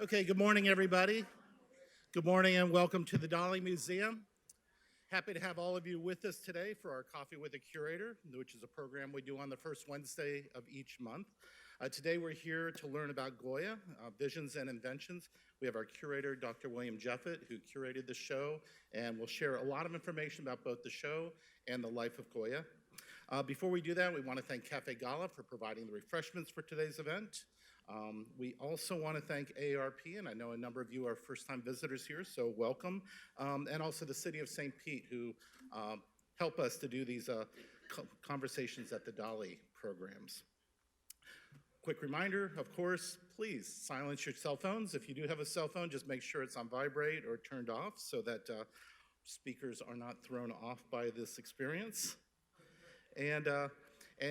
Okay, good morning, everybody. Good morning and welcome to the Dalí Museum. Happy to have all of you with us today for our Coffee with a Curator, which is a program we do on the first Wednesday of each month. Today we're here to learn about Goya, Visions and Inventions. We have our curator, Dr. William Jeffett, who curated the show, and will share a lot of information about both the show and the life of Goya. Before we do that, we want to thank Cafe Gala for providing the refreshments for today's event. We also want to thank AARP, and I know a number of you are first-time visitors here, so welcome. And also the City of St. Pete, who help us to do these conversations at the Dalí programs. Quick reminder, of course, please silence your cell phones. If you do have a cell phone, just make sure it's on vibrate or turned off so that speakers are not thrown off by this experience. And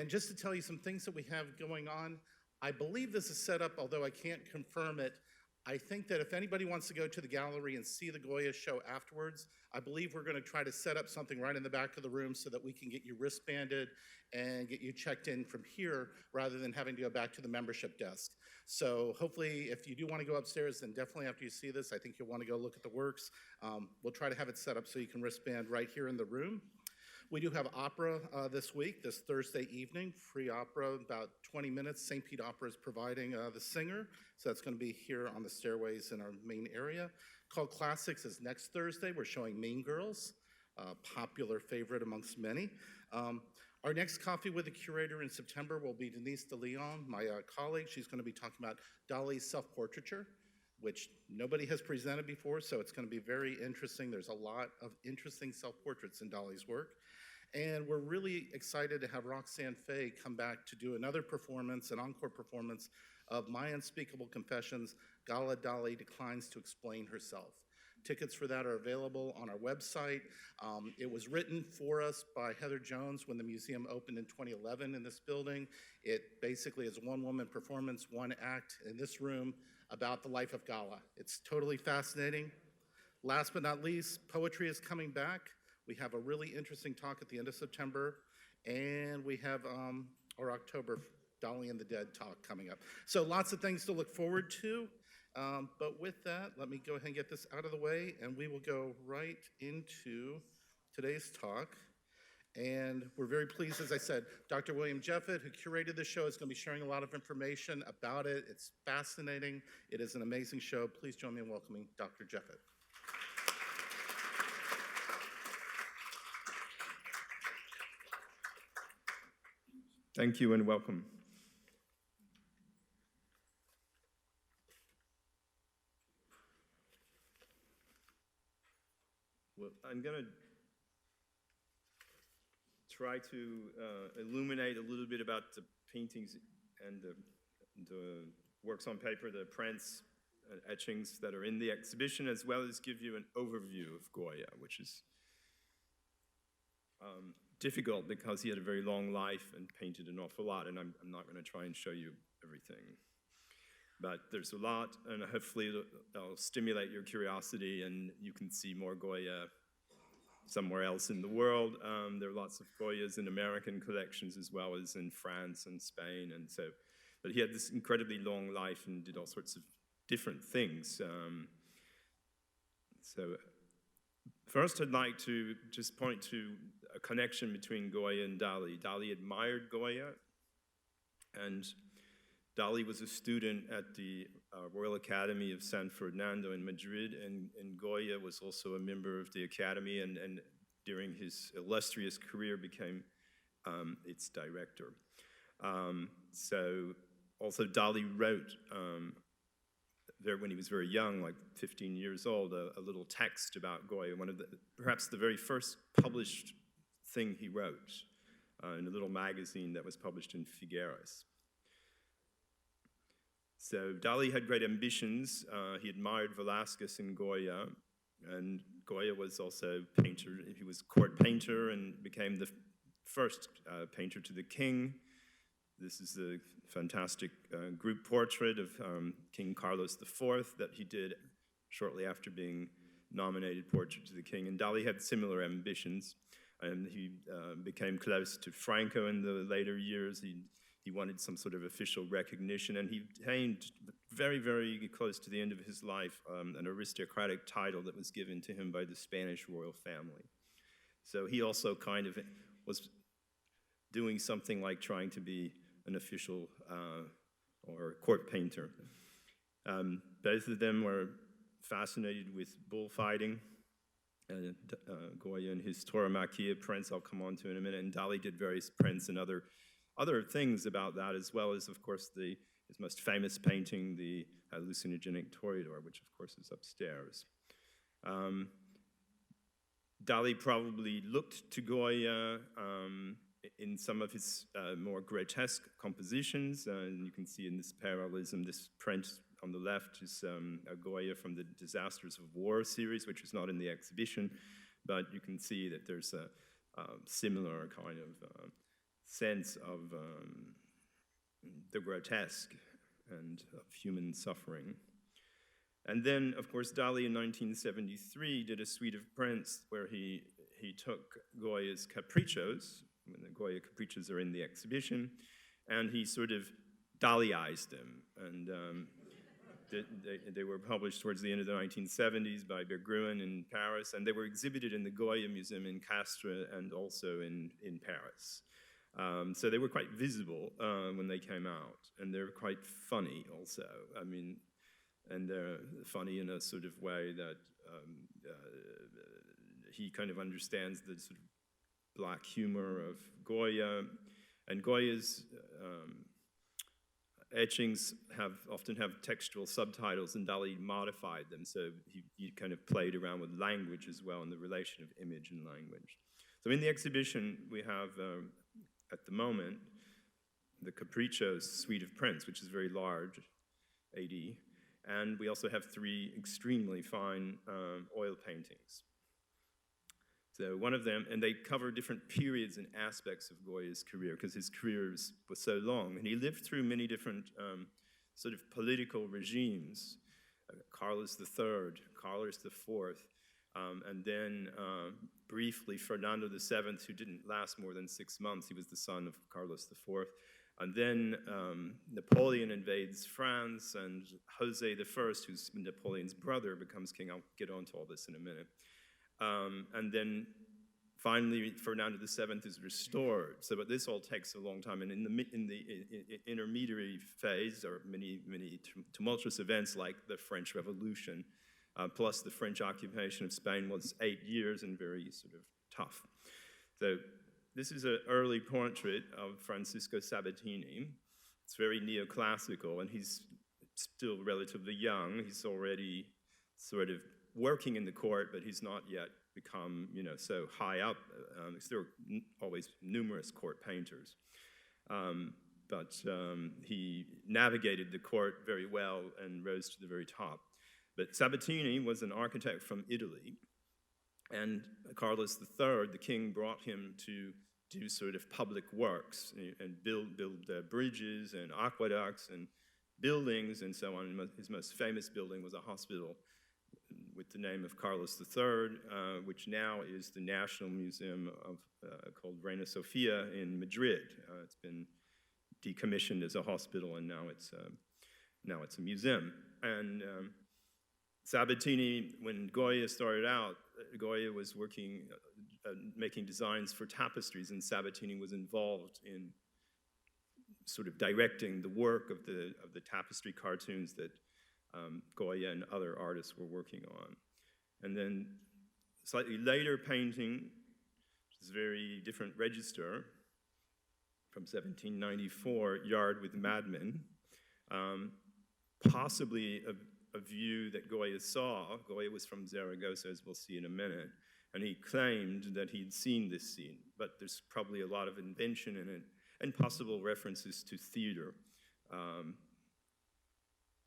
just to tell you some things that we have going on, I believe this is set up, although I can't confirm it. I think that if anybody wants to go to the gallery and see the Goya show afterwards, I believe we're going to try to set up something right in the back of the room so that we can get you wristbanded and get you checked in from here rather than having to go back to the membership desk. So hopefully, if you do want to go upstairs, then definitely after you see this, I think you'll want to go look at the works. We'll try to have it set up so you can wristband right here in the room. We do have opera this week, this Thursday evening, free opera, about 20 minutes. St. Pete Opera is providing the singer, so that's going to be here on the stairways in our main area. Called Classics is next Thursday. We're showing Mean Girls, a popular favorite amongst many. Our next Coffee with a Curator in September will be Denise de Leon, my colleague. She's going to be talking about Dalí's self-portraiture, which nobody has presented before, so it's going to be very interesting. There's a lot of interesting self-portraits in Dalí's work. And we're really excited to have Roxanne Fay come back to do another performance, an encore performance of My Unspeakable Confessions, Gala Dalí Declines to Explain Herself. Tickets for that are available on our website. It was written for us by Heather Jones when the museum opened in 2011 in this building. It basically is one-woman performance, one act in this room about the life of Gala. It's totally fascinating. Last but not least, poetry is coming back. We have a really interesting talk at the end of September, and we have our October Dalí and the Dead talk coming up. So lots of things to look forward to. But with that, let me go ahead and get this out of the way, and we will go right into today's talk. And we're very pleased, as I said, Dr. William Jeffett, who curated the show, is going to be sharing a lot of information about it. It's fascinating. It is an amazing show. Please join me in welcoming Dr. Jeffett. Thank you and welcome. Well, I'm going to try to illuminate a little bit about the paintings and the works on paper, the prints and etchings that are in the exhibition, as well as give you an overview of Goya, which is difficult because he had a very long life and painted an awful lot, and I'm not going to try and show you everything. But there's a lot, and hopefully it'll stimulate your curiosity, and you can see more Goya somewhere else in the world. There are lots of Goyas in American collections as well as in France and Spain, and so. But he had this incredibly long life and did all sorts of different things. So first, I'd like to just point to a connection between Goya and Dalí. Dalí admired Goya, and Dalí was a student at the Royal Academy of San Fernando in Madrid, and Goya was also a member of the Academy, and during his illustrious career became its director. So also Dalí wrote, when he was very young, like 15 years old, a little text about Goya, perhaps the very first published thing he wrote in a little magazine that was published in Figueres. So Dalí had great ambitions. He admired Velázquez and Goya, and Goya was also a painter. He was court painter and became the first painter to the king. This is a fantastic group portrait of King Carlos IV that he did shortly after being nominated portrait to the king. And Dalí had similar ambitions, and he became close to Franco in the later years. He he wanted some sort of official recognition, and he attained very, very close to the end of his life an aristocratic title that was given to him by the Spanish royal family. So he also kind of was doing something like trying to be an official or court painter. Both of them were fascinated with bullfighting. Goya and his Tauromaquia prints I'll come on to in a minute, and Dalí did various prints and other things about that, as well as, of course, his most famous painting, the hallucinogenic Toreador, which, of course, is upstairs. Dalí probably looked to Goya in some of his more grotesque compositions, and you can see in this parallelism, this print on the left is a Goya from the Disasters of War series, which is not in the exhibition, but you can see that there's a similar kind of sense of the grotesque and of human suffering. And then, of course, Dalí in 1973 did a suite of prints where he took Goya's caprichos, when the Goya caprichos are in the exhibition, and he sort of Dalíized them. And they were published towards the end of the 1970s by Berggruen in Paris, and they were exhibited in the Goya Museum in Castres and also in Paris. So they were quite visible when they came out, and they're quite funny also. I mean, and they're funny in a sort of way that he kind of understands the sort of black humor of Goya, and Goya's etchings often have textual subtitles, and Dalí modified them, so he kind of played around with language as well, and the relation of image and language. So in the exhibition, we have, at the moment, the Caprichos suite of prints, which is very large, 80, and we also have 3 extremely fine oil paintings. So one of them, and they cover different periods and aspects of Goya's career, because his career was so long, and he lived through many different sort of political regimes, Carlos III, Carlos IV, and then briefly Fernando VII, who didn't last more than 6 months. He was the son of Carlos IV. And then Napoleon invades France, and José I, who's Napoleon's brother, becomes king. I'll get onto all this in a minute. And then finally, Fernando VII is restored. So, but this all takes a long time. And in the intermediary phase, there are many tumultuous events like the French Revolution, plus the French occupation of Spain was 8 years and very sort of tough. So this is an early portrait of Francisco Sabatini. It's very neoclassical, and he's still relatively young. He's already sort of working in the court, but he's not yet become, so high up. There were always numerous court painters. But he navigated the court very well and rose to the very top. But Sabatini was an architect from Italy, and Carlos III, the king, brought him to do sort of public works and build bridges and aqueducts and buildings and so on. His most famous building was a hospital with the name of Carlos III, which now is the National Museum called Reina Sofia in Madrid. It's been decommissioned as a hospital, and now it's a museum. And Sabatini, when Goya started out, Goya was working, making designs for tapestries, and Sabatini was involved in sort of directing the work of the tapestry cartoons that Goya and other artists were working on. And then slightly later painting, which is a very different register, from 1794, Yard with Madmen, possibly a view that Goya saw. Goya was from Zaragoza, as we'll see in a minute, and he claimed that he'd seen this scene, but there's probably a lot of invention in it and possible references to theater.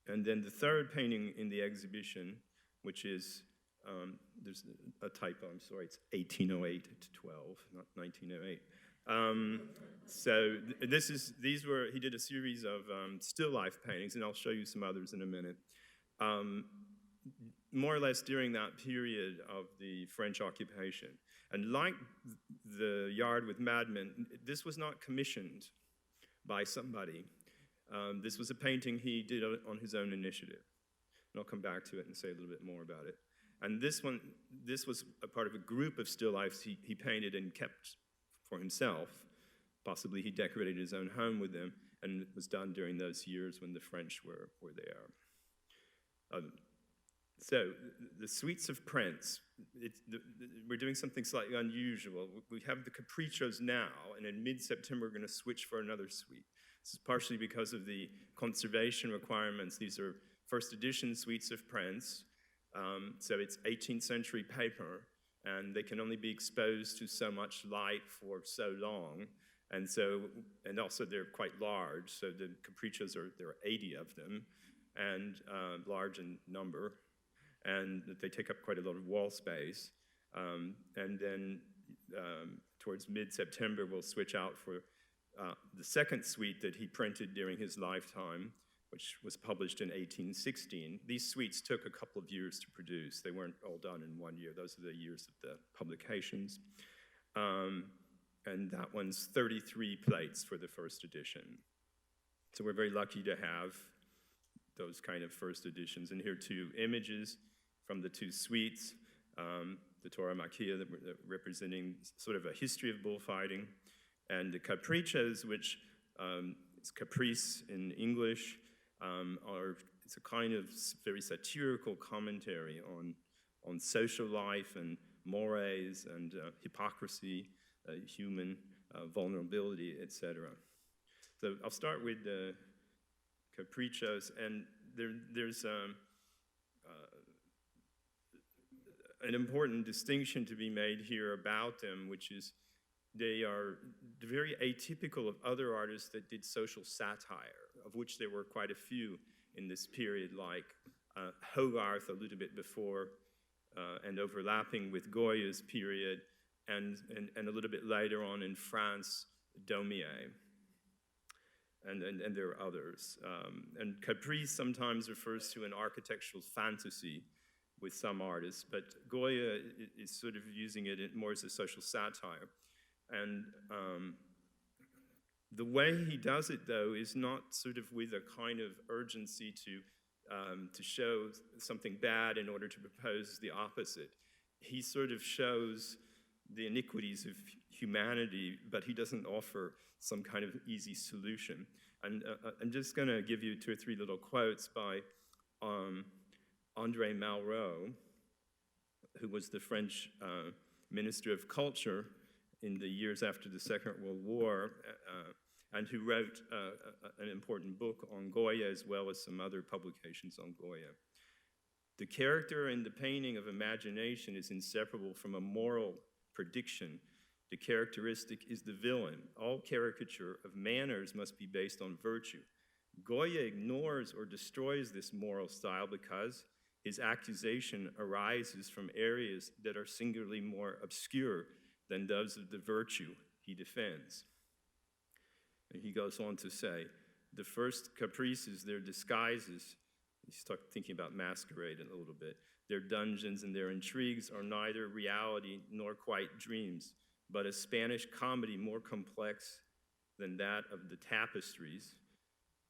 And then the third painting in the exhibition, which is, there's a typo, I'm sorry, it's 1808 to 12, not 1908. So he did a series of still life paintings, and I'll show you some others in a minute. More or less during that period of the French occupation. And like the Yard with Madmen, this was not commissioned by somebody. This was a painting he did on his own initiative. And I'll come back to it and say a little bit more about it. And this was a part of a group of still lifes he painted and kept for himself. Possibly he decorated his own home with them, and it was done during those years when the French were there. So the suites of prints, we're doing something slightly unusual. We have the caprichos now, and in mid-September we're going to switch for another suite. This is partially because of the conservation requirements. These are first edition suites of prints. So it's 18th century paper, and they can only be exposed to so much light for so long. And also they're quite large, so the caprichos there are 80 of them, and large in number, and they take up quite a lot of wall space. And then towards mid-September, we'll switch out for the second suite that he printed during his lifetime, which was published in 1816. These suites took a couple of years to produce. They weren't all done in 1 year. Those are the years of the publications. And that one's 33 plates for the first edition. So we're very lucky to have those kind of first editions. And here are two images from the two suites, the Tauromaquia representing sort of a history of bullfighting, and the caprichos, which is caprice in English, it's a kind of very satirical commentary on social life and mores and hypocrisy, human vulnerability, etc. So I'll start with the caprichos, and there's an important distinction to be made here about them, which is they are very atypical of other artists that did social satire, of which there were quite a few in this period, like Hogarth a little bit before and overlapping with Goya's period, and a little bit later on in France, Daumier. And there are others. And caprice sometimes refers to an architectural fantasy with some artists, but Goya is sort of using it more as a social satire. And the way he does it, though, is not sort of with a kind of urgency to show something bad in order to propose the opposite. He sort of shows the iniquities of humanity, but he doesn't offer some kind of easy solution. And I'm just going to give you 2 or 3 little quotes by André Malraux, who was the French Minister of Culture in the years after the Second World War, and who wrote an important book on Goya as well as some other publications on Goya. The character in the painting of imagination is inseparable from a moral prediction. The characteristic is the villain. All caricature of manners must be based on virtue. Goya ignores or destroys this moral style because his accusation arises from areas that are singularly more obscure than those of the virtue he defends. And he goes on to say, the first caprices, their disguises, he's thinking about masquerade a little bit, their dungeons and their intrigues are neither reality nor quite dreams, but a Spanish comedy more complex than that of the tapestries,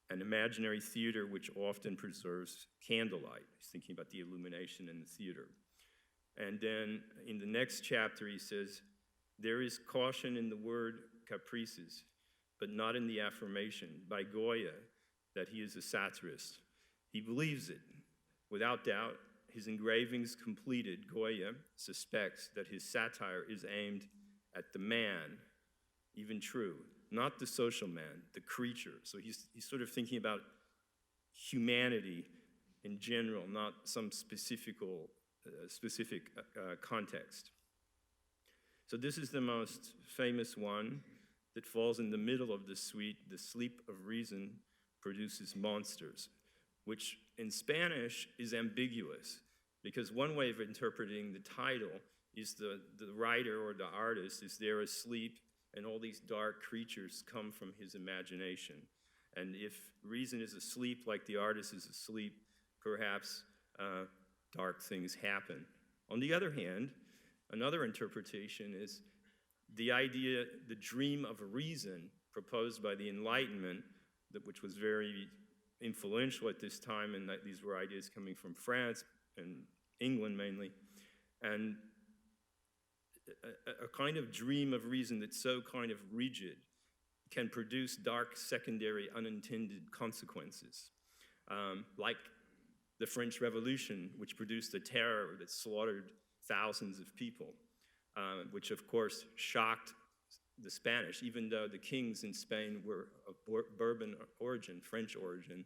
an imaginary theater which often preserves candlelight. He's thinking about the illumination in the theater. And then in the next chapter he says, there is caution in the word caprices, but not in the affirmation by Goya that he is a satirist. He believes it. Without doubt, his engravings completed, Goya suspects that his satire is aimed at the man, even true, not the social man, the creature. So he's sort of thinking about humanity in general, not some specific context. So this is the most famous one that falls in the middle of the suite. The sleep of reason produces monsters, which in Spanish is ambiguous, because one way of interpreting the title is the writer or the artist is there asleep, and all these dark creatures come from his imagination. And if reason is asleep like the artist is asleep, perhaps dark things happen. On the other hand, another interpretation is the idea, the dream of reason proposed by the Enlightenment, which was very influential at this time, and that these were ideas coming from France and England mainly, and a kind of dream of reason that's so kind of rigid can produce dark secondary unintended consequences, like the French Revolution, which produced a terror that slaughtered thousands of people, which of course shocked the Spanish. Even though the kings in Spain were of Bourbon origin, French origin,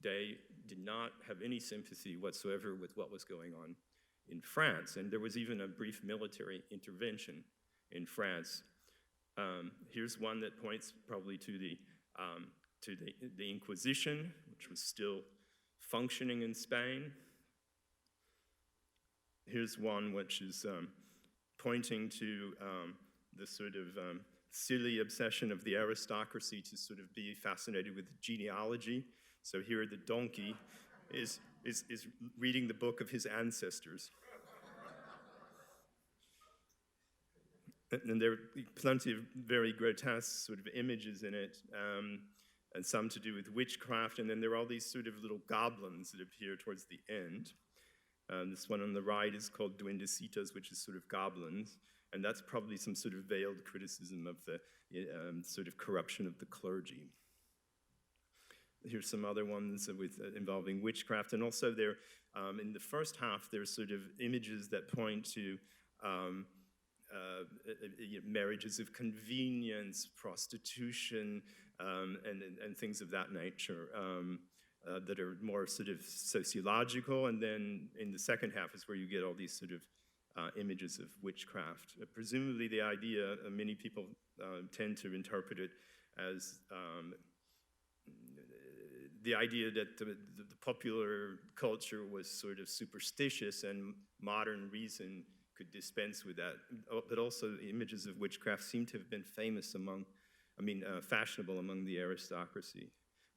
they did not have any sympathy whatsoever with what was going on in France. And there was even a brief military intervention in France. Here's one that points probably to the Inquisition, which was still functioning in Spain. Here's one which is pointing to the sort of silly obsession of the aristocracy to sort of be fascinated with genealogy. So here the donkey is reading the book of his ancestors. And there are plenty of very grotesque sort of images in it, and some to do with witchcraft, and then there are all these sort of little goblins that appear towards the end. This one on the right is called duendecitas, which is sort of goblins, and that's probably some sort of veiled criticism of the sort of corruption of the clergy. Here's some other ones with involving witchcraft, and also there, in the first half, there's sort of images that point to marriages of convenience, prostitution, and things of that nature that are more sort of sociological. And then in the second half is where you get all these sort of images of witchcraft. Presumably the idea, many people tend to interpret it as the idea that the popular culture was sort of superstitious and modern reason could dispense with that. But also images of witchcraft seem to have been famous fashionable among the aristocracy.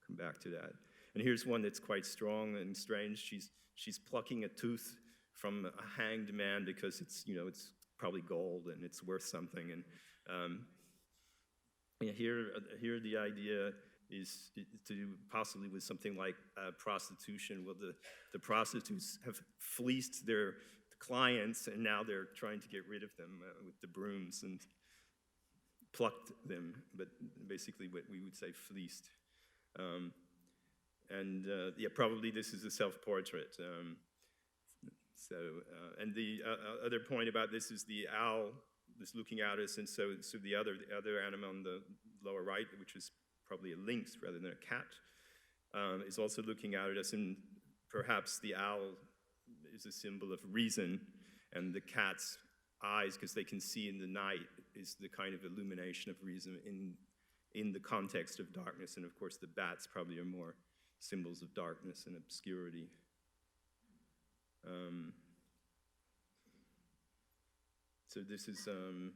Come back to that. And here's one that's quite strong and strange. She's plucking a tooth from a hanged man because it's probably gold and it's worth something. And here the idea is to do possibly with something like prostitution. Well, the prostitutes have fleeced their clients, and now they're trying to get rid of them with the brooms and plucked them, but basically what we would say fleeced. Probably this is a self-portrait. And the other point about this is the owl is looking at us, and so the other animal on the lower right, which is probably a lynx rather than a cat, is also looking out at us, and perhaps the owl is a symbol of reason, and the cat's eyes, because they can see in the night, is the kind of illumination of reason in the context of darkness. And of course the bats probably are more symbols of darkness and obscurity. So this is a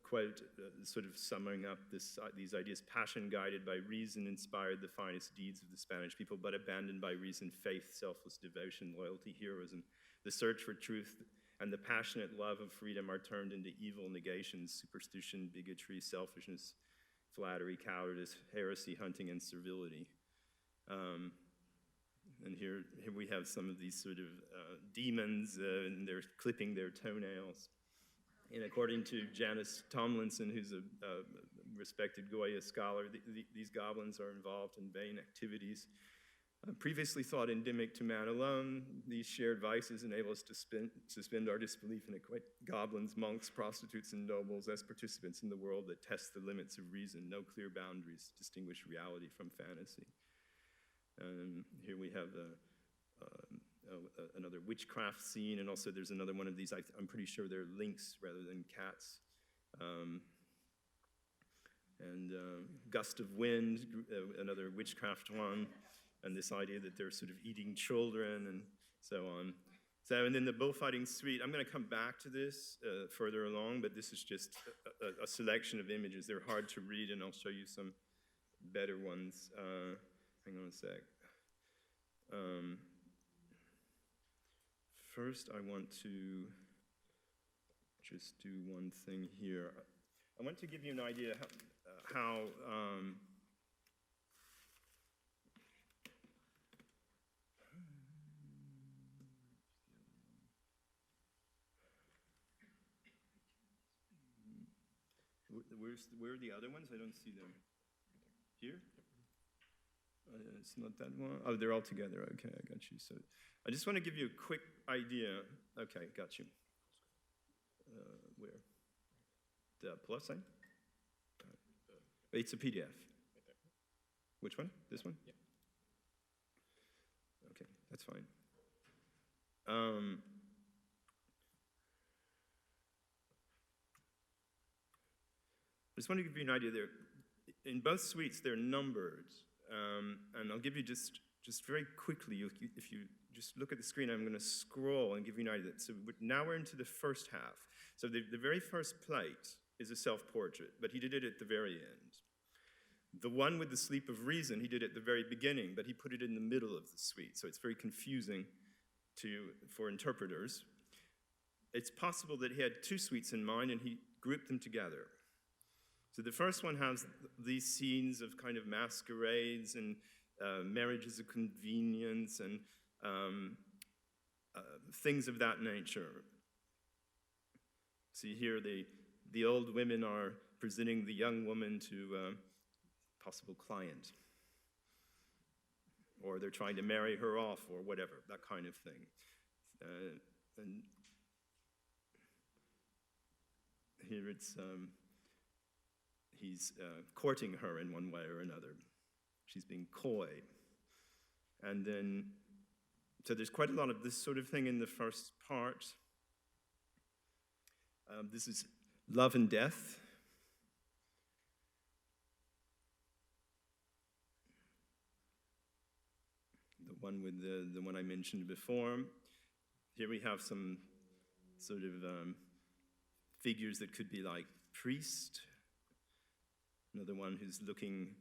quote sort of summing up these ideas. Passion guided by reason inspired the finest deeds of the Spanish people, but abandoned by reason, faith, selfless devotion, loyalty, heroism. The search for truth and the passionate love of freedom are turned into evil negations: superstition, bigotry, selfishness, flattery, cowardice, heresy, hunting, and servility. And here we have some of these sort of demons, and they're clipping their toenails. And according to Janice Tomlinson, who's a respected Goya scholar, these goblins are involved in vain activities. Previously thought endemic to man alone, these shared vices enable us to suspend our disbelief and equate goblins, monks, prostitutes, and nobles as participants in the world that tests the limits of reason. No clear boundaries distinguish reality from fantasy. Here we have another witchcraft scene, and also there's another one of these. I'm pretty sure they're lynx rather than cats. Gust of wind, another witchcraft one, and this idea that they're sort of eating children and so on. And then the Bullfighting Suite, I'm going to come back to this further along, but this is just a selection of images. They're hard to read, and I'll show you some better ones. Hang on a sec. First, I want to just do one thing here. I want to give you an idea how where are the other ones? I don't see them. Here? It's not that one. Oh, they're all together. Okay, I got you. So I just want to give you a quick idea. Okay, got you. Where? The plus sign? It's a PDF. Which one? This one? Yeah. Okay, that's fine. I just want to give you an idea there. In both suites, they're numbered. And I'll give you just very quickly, if you just look at the screen, I'm going to scroll and give you an idea. So now we're into the first half. So the very first plate is a self-portrait, but he did it at the very end. The one with the sleep of reason, he did it at the very beginning, but he put it in the middle of the suite. So it's very confusing for interpreters. It's possible that he had two suites in mind and he grouped them together. So the first one has these scenes of kind of masquerades and marriage as a convenience and things of that nature. See here, the old women are presenting the young woman to a possible client. Or they're trying to marry her off or whatever, that kind of thing. And here it's... he's courting her in one way or another. She's being coy. And then, so there's quite a lot of this sort of thing in the first part. This is love and death. The one with the one I mentioned before. Here we have some sort of figures that could be like priest. Another one who's looking,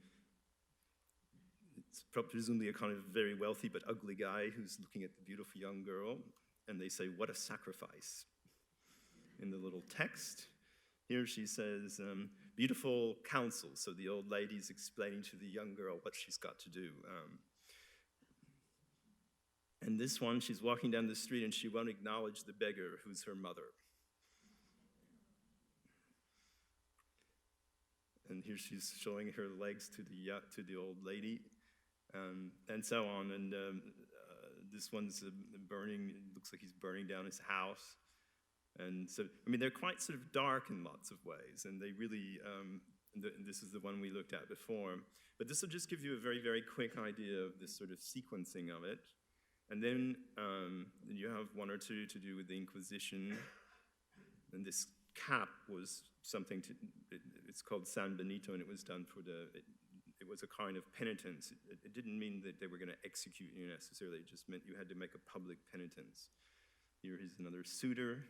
it's presumably a kind of very wealthy but ugly guy who's looking at the beautiful young girl, and they say, "What a sacrifice," in the little text. Here she says, beautiful counsel, so the old lady's explaining to the young girl what she's got to do. And this one, she's walking down the street and she won't acknowledge the beggar who's her mother. And here she's showing her legs to the old lady, and so on. And this one's burning. It looks like he's burning down his house. And so, I mean, they're quite sort of dark in lots of ways. And they really, this is the one we looked at before. But this will just give you a very, very quick idea of this sort of sequencing of it. And then you have one or two to do with the Inquisition. And this cap was something it's called San Benito, and it was done for it was a kind of penitence. It didn't mean that they were going to execute you necessarily, it just meant you had to make a public penitence. Here is another suitor.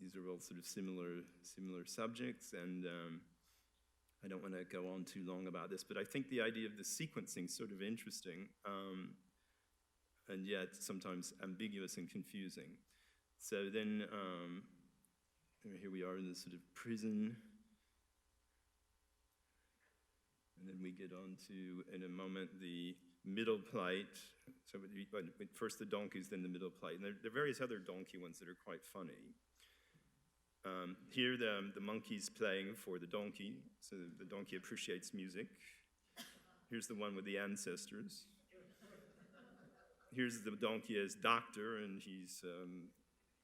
These are all sort of similar subjects, and I don't want to go on too long about this, but I think the idea of the sequencing is sort of interesting, and yet sometimes ambiguous and confusing. So then, here we are in this sort of prison. And then we get on to, in a moment, the middle plate. So first the donkeys, then the middle plate. And there are various other donkey ones that are quite funny. Here the monkey's playing for the donkey, so the donkey appreciates music. Here's the one with the ancestors. Here's the donkey as doctor, and he's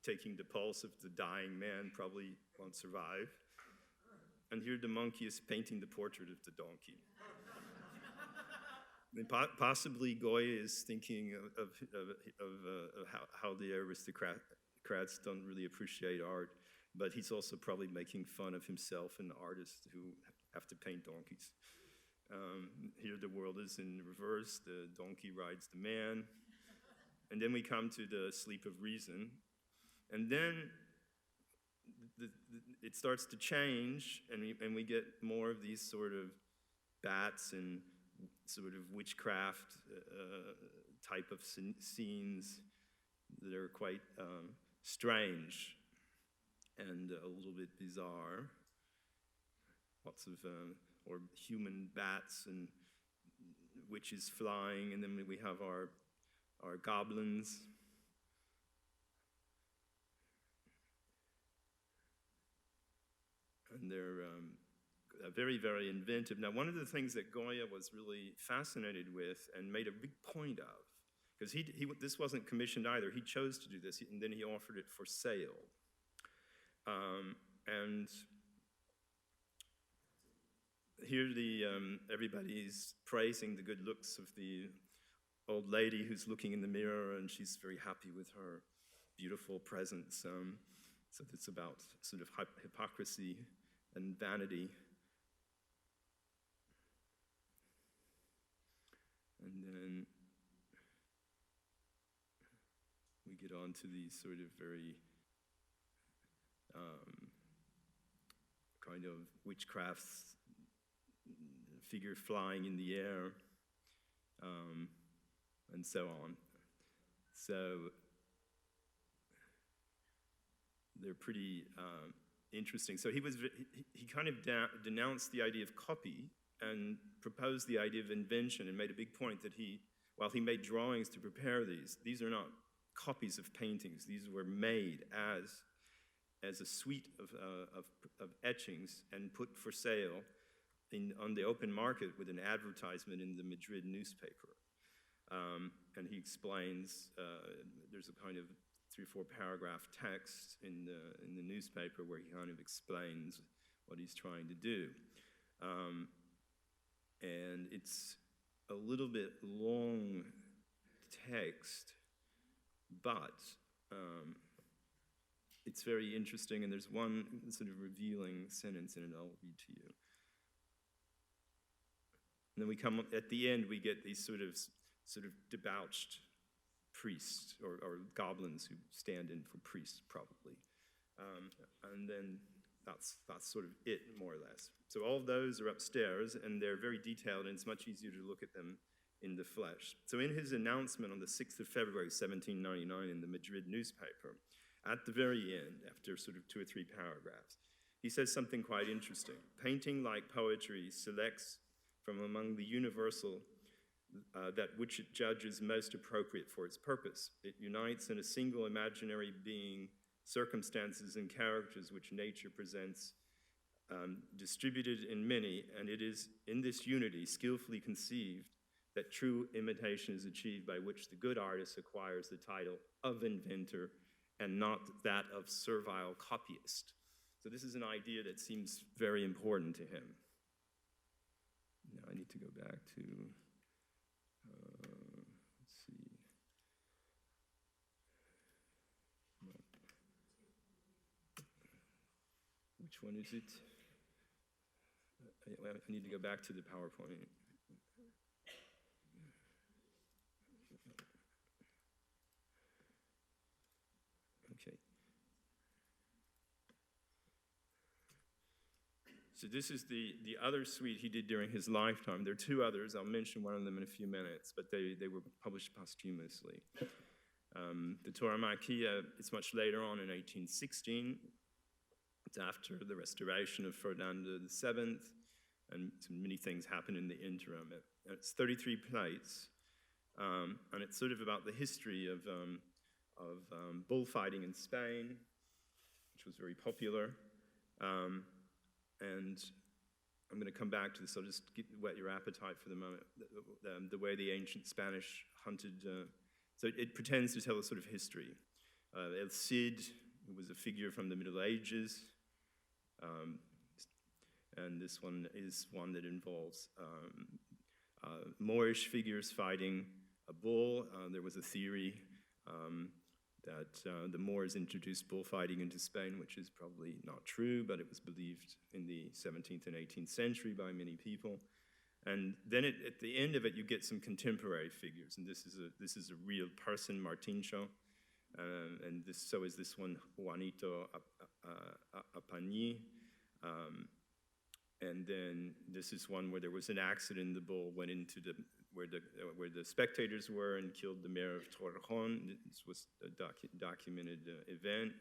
taking the pulse of the dying man, probably won't survive. And here the monkey is painting the portrait of the donkey. And possibly Goya is thinking of how the aristocrats don't really appreciate art, but he's also probably making fun of himself and artists who have to paint donkeys. Here the world is in reverse, the donkey rides the man. And then we come to the sleep of reason. And then it starts to change, and we get more of these sort of bats and sort of witchcraft type of scenes. that are quite strange and a little bit bizarre. Lots of, or human bats and witches flying, and then we have our goblins. And they're very, very inventive. Now, one of the things that Goya was really fascinated with and made a big point of, because this wasn't commissioned either, he chose to do this, and then he offered it for sale. And here everybody's praising the good looks of the old lady who's looking in the mirror, and she's very happy with her beautiful presence. So it's about sort of hypocrisy and vanity. And then we get on to these sort of very kind of witchcraft figure flying in the air, and so on. So they're pretty interesting. So he kind of denounced the idea of copy and proposed the idea of invention, and made a big point that while he made drawings to prepare these are not copies of paintings. These were made as a suite of etchings and put for sale on the open market with an advertisement in the Madrid newspaper. And he explains, there's a kind of 3 or 4 paragraph text in the newspaper where he kind of explains what he's trying to do. And it's a little bit long text, but it's very interesting, and there's one sort of revealing sentence in it I'll read to you. And then we come, at the end, we get these sort of debauched priests, or goblins who stand in for priests, probably. And then that's sort of it, more or less. So all of those are upstairs, and they're very detailed, and it's much easier to look at them in the flesh. So in his announcement on the 6th of February, 1799, in the Madrid newspaper, at the very end, after sort of 2 or 3 paragraphs, he says something quite interesting. Painting, like poetry, selects from among the universal that which it judges most appropriate for its purpose. It unites in a single imaginary being circumstances and characters which nature presents, distributed in many, and it is in this unity, skillfully conceived, that true imitation is achieved, by which the good artist acquires the title of inventor and not that of servile copyist. So this is an idea that seems very important to him. Now I need to go back to, let's see. Which one is it? I need to go back to the PowerPoint. Okay. So this is the other suite he did during his lifetime. There are 2 others. I'll mention one of them in a few minutes, but they were published posthumously. The Tauromaquia is much later on in 1816. It's after the restoration of Ferdinand VII, and many things happen in the interim. It's 33 plates, and it's sort of about the history of bullfighting in Spain, which was very popular. And I'm going to come back to this. I'll just whet your appetite for the moment. The way the ancient Spanish hunted. So it pretends to tell a sort of history. El Cid, who was a figure from the Middle Ages. And this one is one that involves Moorish figures fighting a bull. There was a theory that the Moors introduced bullfighting into Spain, which is probably not true, but it was believed in the 17th and 18th century by many people. And then at the end of it, you get some contemporary figures, and this is a real person, Martincho, and so is this one, Juanito Apañí. And then this is one where there was an accident, the bull went into where the spectators were and killed the mayor of Torrejon. This was a documented event.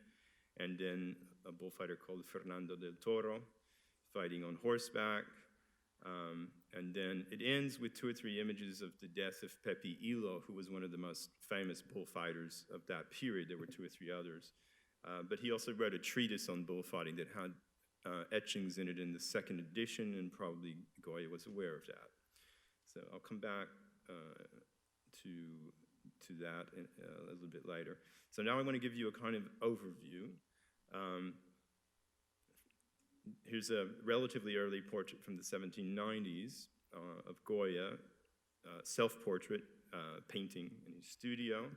And then a bullfighter called Fernando del Toro fighting on horseback. And then it ends with 2 or 3 images of the death of Pepe Ilo, who was one of the most famous bullfighters of that period. There were 2 or 3 others. But he also wrote a treatise on bullfighting that had etchings in it in the 2nd edition, and probably Goya was aware of that. So I'll come back to that a little bit later. So now I want to give you a kind of overview. Here's a relatively early portrait from the 1790s of Goya, self-portrait painting in his studio.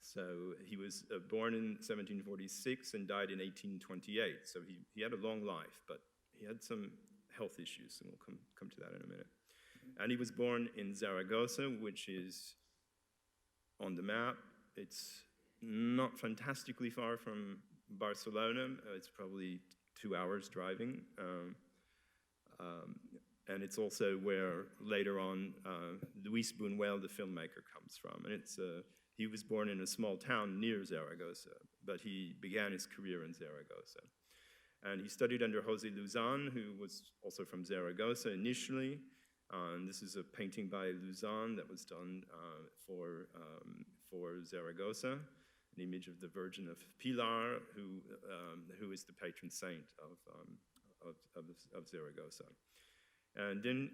So he was born in 1746 and died in 1828. So he had a long life, but he had some health issues, and we'll come to that in a minute. And he was born in Zaragoza, which is on the map. It's not fantastically far from Barcelona. It's probably 2 hours driving. And it's also where later on Luis Buñuel, the filmmaker, comes from. And he was born in a small town near Zaragoza, but he began his career in Zaragoza. And he studied under José Luzán, who was also from Zaragoza initially. And this is a painting by Luzán that was done for Zaragoza, an image of the Virgin of Pilar, who is the patron saint of Zaragoza. And then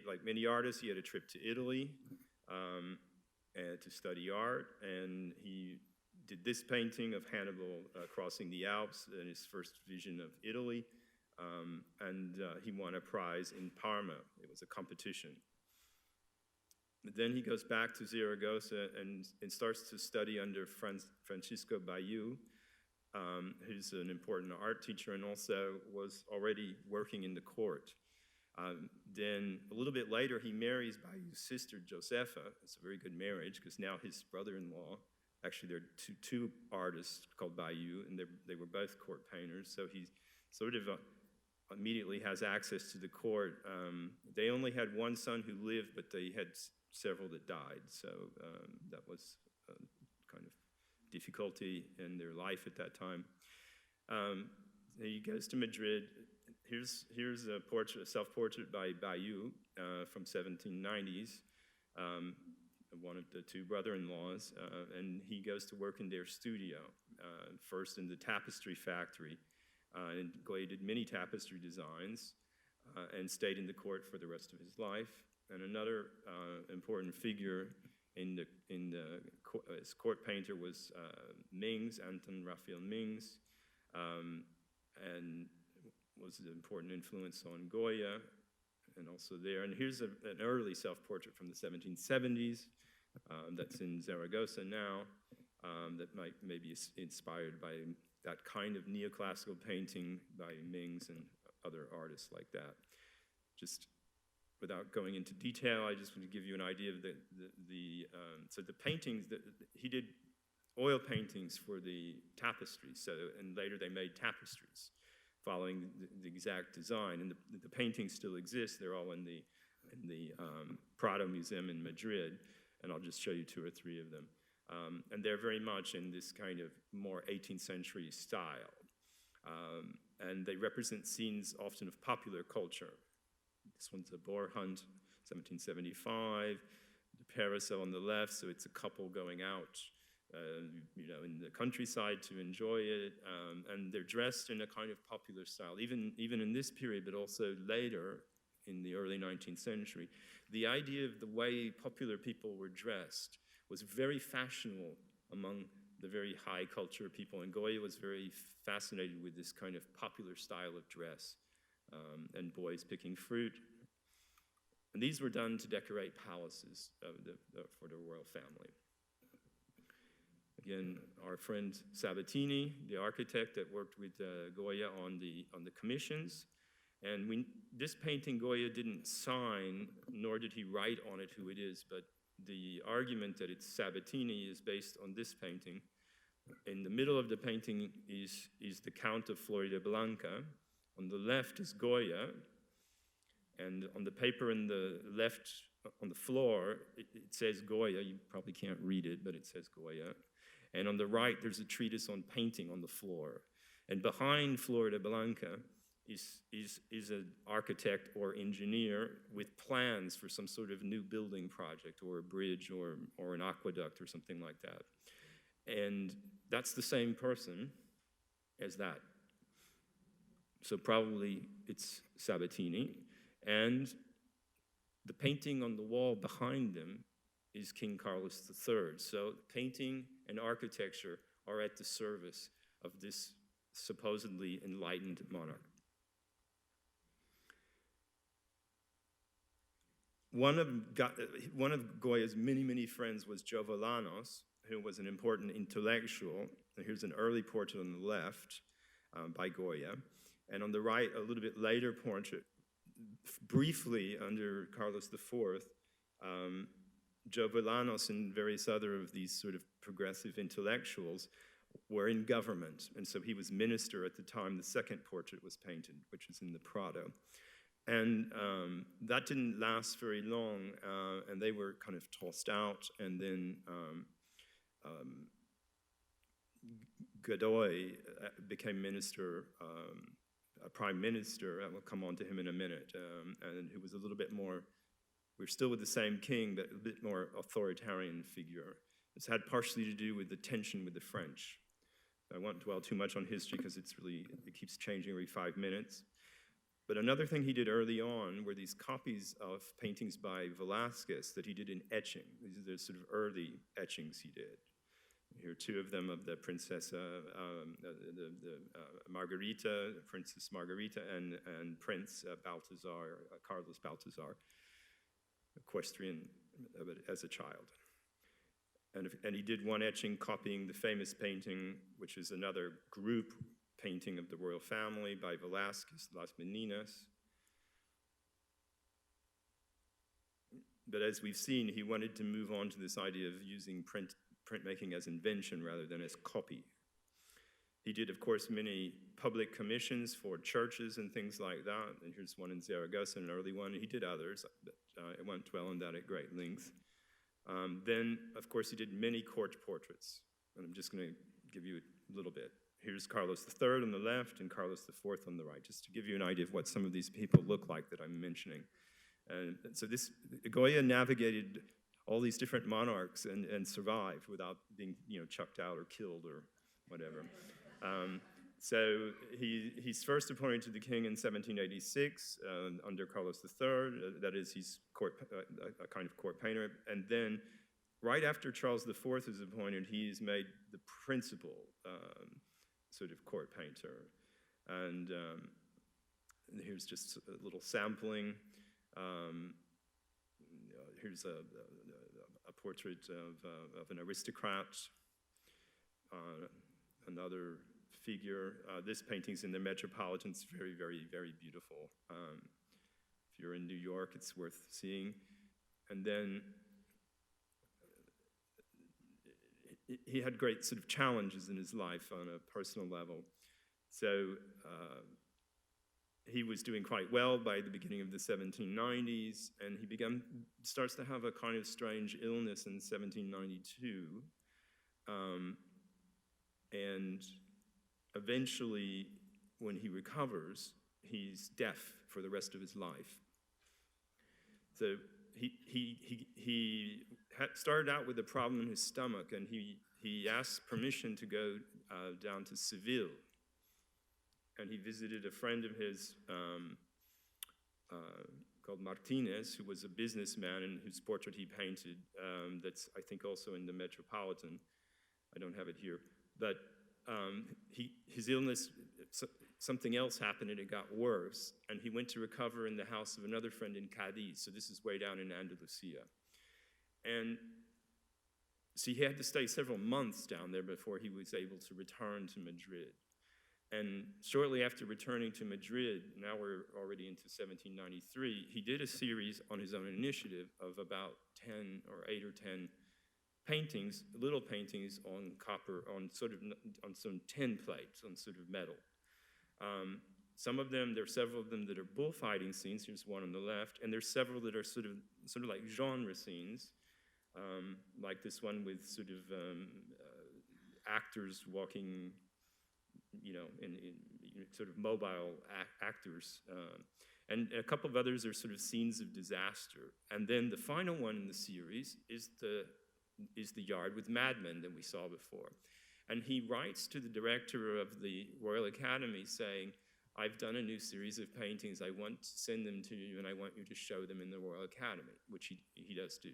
like many artists, he had a trip to Italy to study art, and he did this painting of Hannibal crossing the Alps in his first vision of Italy, and he won a prize in Parma. It was a competition. But then he goes back to Zaragoza and starts to study under Francisco Bayeu, who's an important art teacher and also was already working in the court. Then a little bit later, he marries Bayeu's sister, Josefa. It's a very good marriage because now his brother-in-law, actually there are two artists called Bayeu, and they were both court painters, so he sort of immediately has access to the court. They only had one son who lived, but they had several that died, so that was kind of difficulty in their life at that time. He goes to Madrid. Here's a portrait, a self-portrait by Bayeu from 1790s, one of the 2 brother-in-laws, and he goes to work in their studio, first in the tapestry factory. And Goya did many tapestry designs and stayed in the court for the rest of his life. And another important figure as court painter was Mings, Anton Raphael Mings, and was an important influence on Goya, and also there. And here's an early self-portrait from the 1770s that's in Zaragoza now, that might maybe inspired by that kind of neoclassical painting by Mings and other artists like that. Just without going into detail, I just want to give you an idea of so the paintings, he did oil paintings for the tapestries, and later they made tapestries following the exact design, and the paintings still exist. They're all in the Prado Museum in Madrid, and I'll just show you 2 or 3 of them. And they're very much in this kind of more 18th century style. And they represent scenes often of popular culture. This one's a boar hunt, 1775. The parasol on the left, so it's a couple going out, in the countryside to enjoy it. And they're dressed in a kind of popular style, even in this period, but also later in the early 19th century. The idea of the way popular people were dressed was very fashionable among the very high culture people, and Goya was very fascinated with this kind of popular style of dress, and boys picking fruit. And these were done to decorate palaces for the royal family. Again, our friend Sabatini, the architect that worked with Goya on the commissions, and this painting Goya didn't sign, nor did he write on it who it is, but the argument that it's Sabatini is based on this painting. In the middle of the painting is the Count of Floridablanca. On the left is Goya, And on the paper in the left, on the floor, it says Goya. You probably can't read it, but it says Goya. And on the right, there's a treatise on painting on the floor. And behind Florida Blanca is an architect or engineer with plans for some sort of new building project or a bridge or an aqueduct or something like that. And that's the same person as that. So probably it's Sabatini. And the painting on the wall behind them is King Carlos III. So painting and architecture are at the service of this supposedly enlightened monarch. One of Goya's many friends was Jovellanos, who was an important intellectual. And here's an early portrait on the left by Goya. And on the right, a little bit later portrait, briefly under Carlos IV, Jovellanos and various other of these sort of progressive intellectuals were in government. And so he was minister at the time the second portrait was painted, which is in the Prado. And that didn't last very long, and they were kind of tossed out. And then Godoy became minister, prime minister. I will come on to him in a minute, and who was a little bit more, we're still with the same king, but a bit more authoritarian figure. It's had partially to do with the tension with the French. I won't dwell too much on history because it keeps changing every 5 minutes. But another thing he did early on were these copies of paintings by Velázquez that he did in etching. These are the sort of early etchings he did. Here are two of them of the Princessa, Margarita, Princess Margarita, and Prince Balthazar, Carlos Balthazar, equestrian as a child. And he did one etching copying the famous painting, which is another group painting of the royal family by Velázquez, Las Meninas. But as we've seen, he wanted to move on to this idea of using printmaking as invention rather than as copy. He did, of course, many public commissions for churches and things like that. And here's one in Zaragoza, an early one. He did others, but I won't dwell on that at great length. Then, of course, he did many court portraits. And I'm just going to give you a little bit. Here's Carlos III on the left and Carlos IV on the right, just to give you an idea of what some of these people look like that I'm mentioning. And so Goya navigated all these different monarchs and survived without being, chucked out or killed or whatever. So he's first appointed to the king in 1786 under Carlos III. That is, he's a kind of court painter. And then right after Charles IV is appointed, he's made the principal sort of court painter. And here's just a little sampling. Here's a portrait of an aristocrat, another figure. This painting's in the Metropolitan. It's very, very, very beautiful. If you're in New York, it's worth seeing. And then he had great sort of challenges in his life on a personal level. So he was doing quite well by the beginning of the 1790s, and he starts to have a kind of strange illness in 1792. And eventually, when he recovers, he's deaf for the rest of his life. So he had started out with a problem in his stomach, and he asked permission to go down to Seville. And he visited a friend of his called Martinez, who was a businessman and whose portrait he painted. That's, I think, also in the Metropolitan. I don't have it here. But his illness, something else happened and it got worse. And he went to recover in the house of another friend in Cadiz. So this is way down in Andalusia. And so he had to stay several months down there before he was able to return to Madrid. And shortly after returning to Madrid, now we're already into 1793, he did a series on his own initiative of about 10 or 8 or 10 paintings, little paintings on copper, on some tin plates, on sort of metal. Some of them, there are several of them that are bullfighting scenes. Here's one on the left, and there's several that are sort of like genre scenes, like this one with sort of actors walking, in sort of mobile actors. And a couple of others are sort of scenes of disaster. And then the final one in the series is the yard with madmen that we saw before. And he writes to the director of the Royal Academy saying, I've done a new series of paintings. I want to send them to you, and I want you to show them in the Royal Academy, which he does do.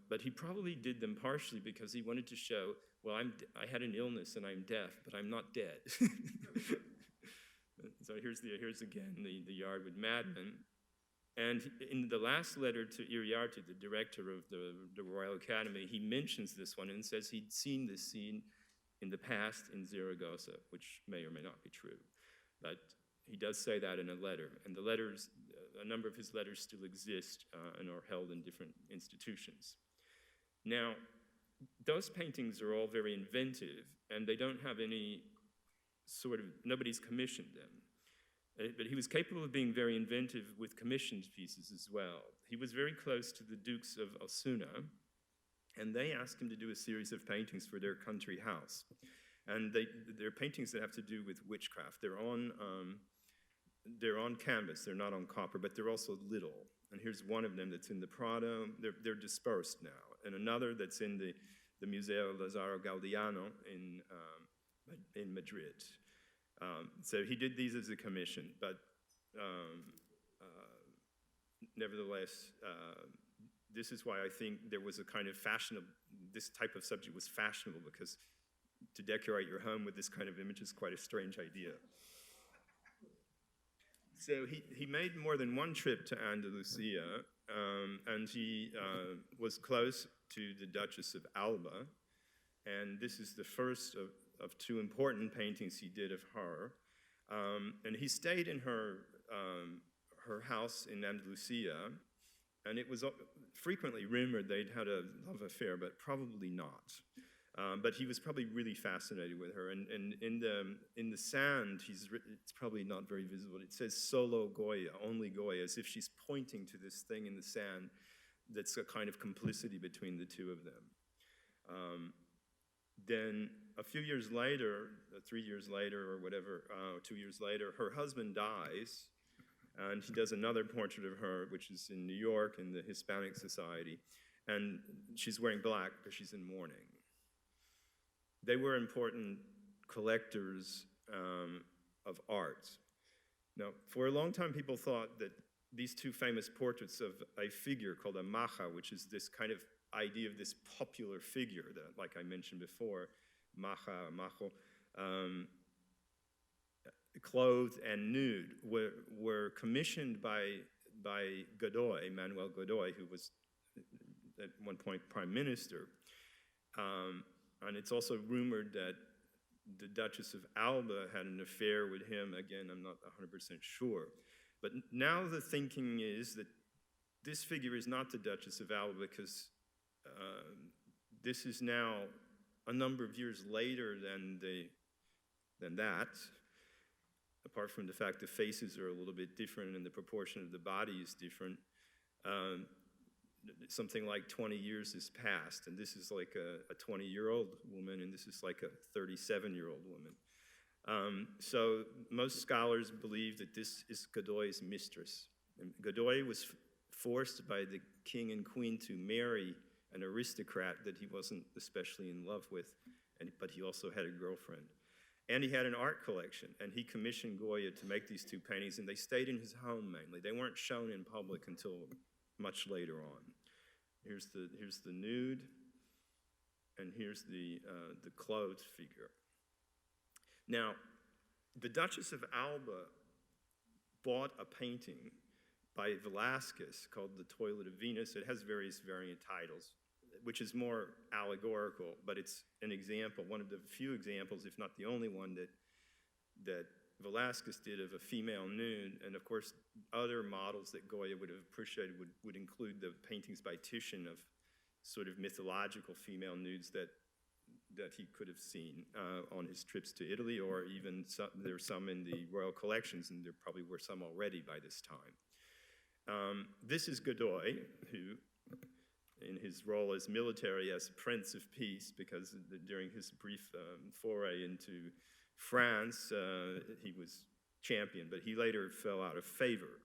But he probably did them partially because he wanted to show, well, I had an illness and I'm deaf, but I'm not dead. So here's again the yard with madmen. And in the last letter to Iriarte, the director of the Royal Academy, he mentions this one and says he'd seen this scene in the past in Zaragoza, which may or may not be true. But he does say that in a letter. And the letters, a number of his letters still exist and are held in different institutions. Now, those paintings are all very inventive, and they don't have any nobody's commissioned them. But he was capable of being very inventive with commissioned pieces as well. He was very close to the Dukes of Osuna, and they asked him to do a series of paintings for their country house. And they're paintings that have to do with witchcraft. They're on canvas, they're not on copper, but they're also little. And here's one of them that's in the Prado. They're dispersed now. And another that's in the Museo Lazaro Galdiano in Madrid. So he did these as a commission, but nevertheless, this is why I think there was a kind of this type of subject was fashionable, because to decorate your home with this kind of image is quite a strange idea. So he made more than one trip to Andalusia, and he was close to the Duchess of Alba, and this is the first of two important paintings he did of her. And he stayed in her house in Andalusia, and it was frequently rumored they'd had a love affair, but probably not. But he was probably really fascinated with her. And in the sand, it's probably not very visible. It says solo Goya, only Goya, as if she's pointing to this thing in the sand that's a kind of complicity between the two of them. Then a few years later, 3 years later or whatever, 2 years later, her husband dies, and he does another portrait of her, which is in New York in the Hispanic Society, and she's wearing black because she's in mourning. They were important collectors of art. Now, for a long time, people thought that these two famous portraits of a figure called a maja, which is this kind of idea of this popular figure that, like I mentioned before, majo, clothed and nude, were commissioned by Godoy, Manuel Godoy, who was at one point prime minister. And it's also rumored that the Duchess of Alba had an affair with him. Again, I'm not 100% sure. But now the thinking is that this figure is not the Duchess of Alba, because this is now a number of years later than that, apart from the fact the faces are a little bit different and the proportion of the body is different. Something like 20 years has passed, and this is like a 20-year-old woman, and this is like a 37-year-old woman. So most scholars believe that this is Godoy's mistress. And Godoy was forced by the king and queen to marry an aristocrat that he wasn't especially in love with, but he also had a girlfriend. And he had an art collection, and he commissioned Goya to make these two paintings, and they stayed in his home mainly. They weren't shown in public until much later on. Here's the nude, and here's the clothed figure. Now, the Duchess of Alba bought a painting by Velázquez called The Toilet of Venus. It has various variant titles, which is more allegorical, but it's an example, one of the few examples, if not the only one, that Velázquez did of a female nude. And of course, other models that Goya would have appreciated would include the paintings by Titian of sort of mythological female nudes that that he could have seen on his trips to Italy, or even there's some in the royal collections, and there probably were some already by this time. This is Godoy, who, in his role as military, as Prince of Peace, because during his brief foray into France, he was champion, but he later fell out of favor,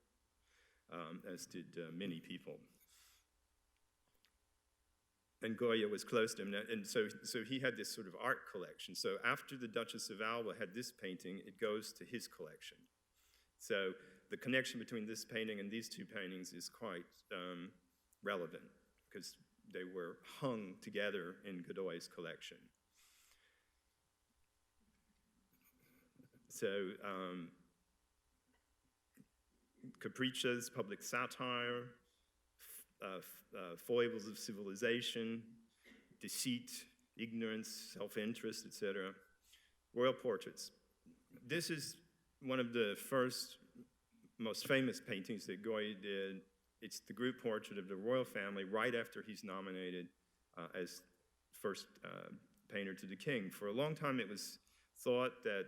as did many people. And Goya was close to him, and so he had this sort of art collection. So after the Duchess of Alba had this painting, it goes to his collection. So the connection between this painting and these two paintings is quite relevant, because they were hung together in Godoy's collection. So capriccios, public satire, foibles of civilization, deceit, ignorance, self-interest, etc. Royal portraits. This is one of the first, most famous paintings that Goya did. It's the group portrait of the royal family right after he's nominated as first painter to the king. For a long time, it was thought that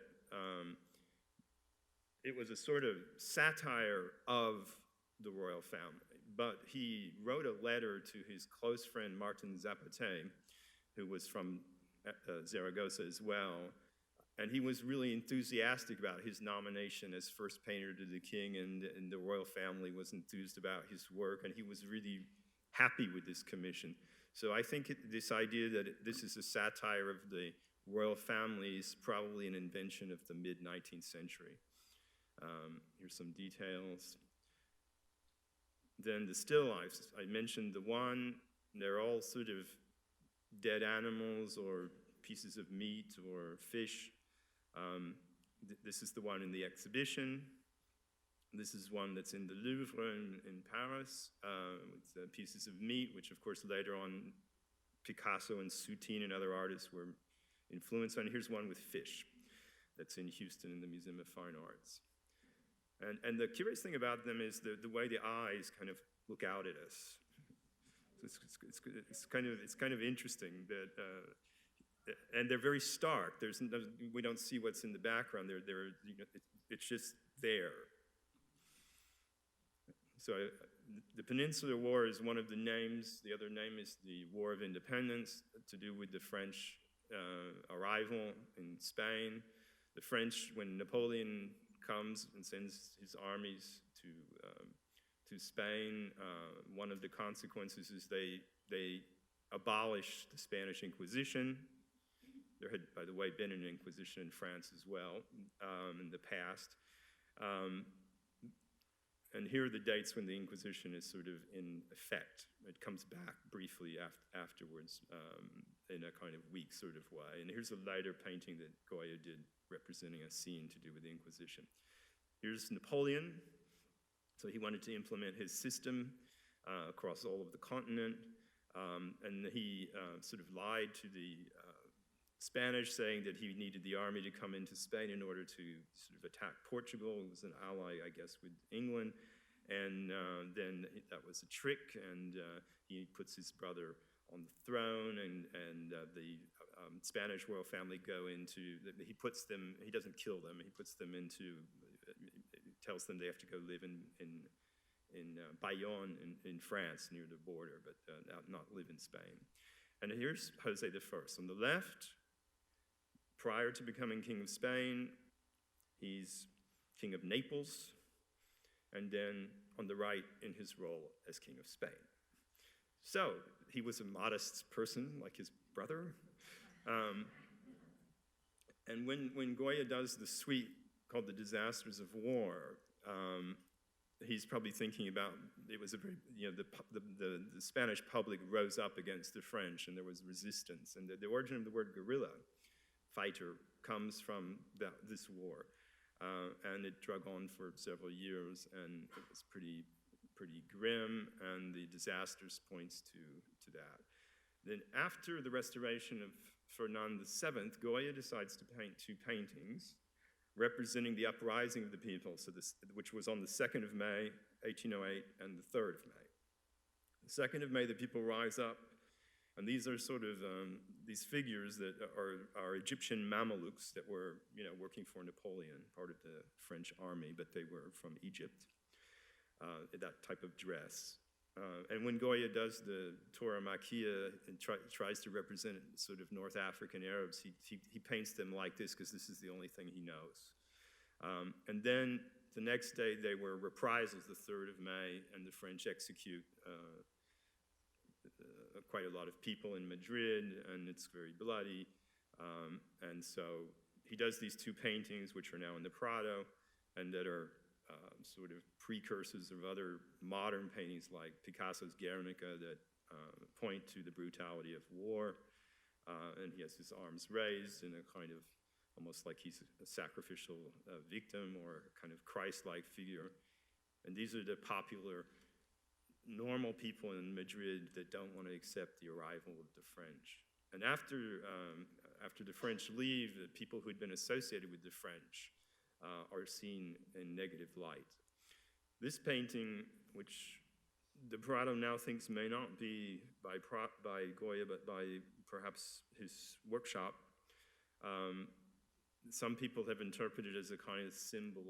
it was a sort of satire of the royal family. But he wrote a letter to his close friend Martin Sabatini, who was from Zaragoza as well, and he was really enthusiastic about his nomination as first painter to the king, and the royal family was enthused about his work, and he was really happy with this commission. So I think this idea that this is a satire of the royal family is probably an invention of the mid-19th century. Here's some details. Then the still lifes, I mentioned the one, they're all sort of dead animals or pieces of meat or fish. This is the one in the exhibition. This is one that's in the Louvre in Paris, with pieces of meat, which of course later on Picasso and Soutine and other artists were influenced on. Here's one with fish that's in Houston in the Museum of Fine Arts. And the curious thing about them is the way the eyes kind of look out at us. It's kind of interesting that, and they're very stark. We don't see what's in the background. It's just there. So the Peninsular War is one of the names. The other name is the War of Independence, to do with the French arrival in Spain. The French, when Napoleon comes and sends his armies to Spain, one of the consequences is they abolish the Spanish Inquisition. There had, by the way, been an Inquisition in France as well in the past. And here are the dates when the Inquisition is sort of in effect. It comes back briefly afterwards in a kind of weak sort of way. And here's a later painting that Goya did representing a scene to do with the Inquisition. Here's Napoleon. So he wanted to implement his system across all of the continent. And he sort of lied to the Spanish, saying that he needed the army to come into Spain in order to sort of attack Portugal. It was an ally, I guess, with England. And then that was a trick, and he puts his brother on the throne, and the Spanish royal family go into, he doesn't kill them, he puts them into, tells them they have to go live in Bayonne in France, near the border, but not live in Spain. And here's José I. On the left, prior to becoming King of Spain, he's King of Naples, and then on the right in his role as King of Spain. So he was a modest person like his brother. And when Goya does the suite called The Disasters of War, he's probably thinking about, it was a very, the Spanish public rose up against the French, and there was resistance. And the origin of the word guerrilla, fighter, comes from this war. And it drug on for several years, and it was pretty grim, and the disasters points to that. Then after the restoration of Ferdinand VII, Goya decides to paint two paintings representing the uprising of the people, which was on the 2nd of May, 1808, and the 3rd of May. The 2nd of May, the people rise up And these are sort of these figures that are Egyptian Mamelukes that were, working for Napoleon, part of the French army, but they were from Egypt, that type of dress. And when Goya does the Tauromachia and tries to represent sort of North African Arabs, he paints them like this because this is the only thing he knows. And then the next day they were reprisals, the 3rd of May, and the French execute quite a lot of people in Madrid, and it's very bloody. And so he does these 2 paintings, which are now in the Prado, and that are sort of precursors of other modern paintings like Picasso's Guernica that point to the brutality of war. And he has his arms raised in a kind of, almost like he's a sacrificial victim or kind of Christ-like figure. And these are the popular, normal people in Madrid that don't want to accept the arrival of the French. And after the French leave, the people who had been associated with the French are seen in negative light. This painting, which the Prado now thinks may not be by Goya, but by perhaps his workshop, some people have interpreted as a kind of symbol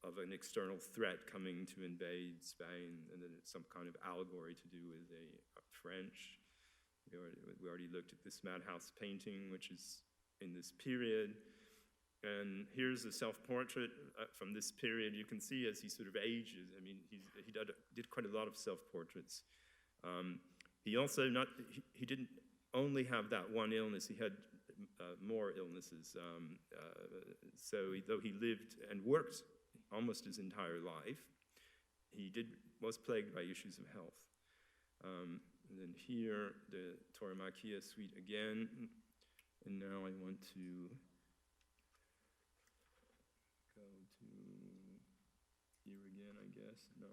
of an external threat coming to invade Spain, and then it's some kind of allegory to do with the French. We already looked at this Madhouse painting, which is in this period. And here's a self-portrait from this period. You can see as he sort of ages. I mean, he did quite a lot of self-portraits. He also he didn't only have that one illness. He had more illnesses. So though he lived and worked almost his entire life, he was plagued by issues of health. And then here, the Tauromachia suite again. And now I want to go to here again, I guess. No.